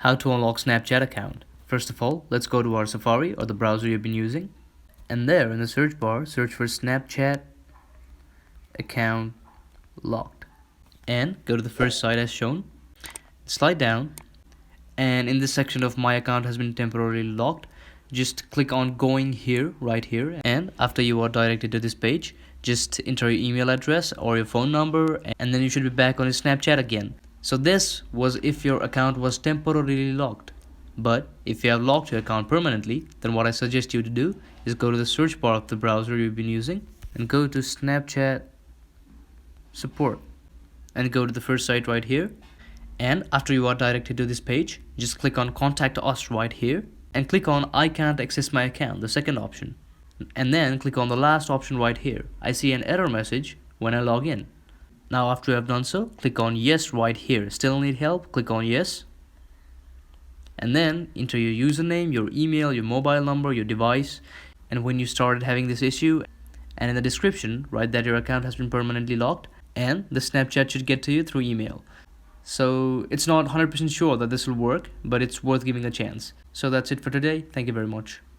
How to unlock Snapchat account. First of all, let's go to our Safari or the browser you've been using, and there in the search bar, search for Snapchat account locked, and go to the first site as shown. Slide down, and in this section of my account has been temporarily locked, just click on going here, right here, and after you are directed to this page, just enter your email address or your phone number, and then you should be back on your Snapchat again. So this was if your account was temporarily locked. But if you have locked your account permanently, then what I suggest you to do is go to the search bar of the browser you've been using and go to Snapchat support and go to the first site right here. And after you are directed to this page, just click on contact us right here and click on I can't access my account, the second option. And then click on the last option right here. I see an error message when I log in. Now after you have done so, click on yes right here. Still need help? Click on yes. And then enter your username, your email, your mobile number, your device, and when you started having this issue, and in the description write that your account has been permanently locked and the Snapchat should get to you through email. So it's not 100% sure that this will work, but it's worth giving a chance. So that's it for today. Thank you very much.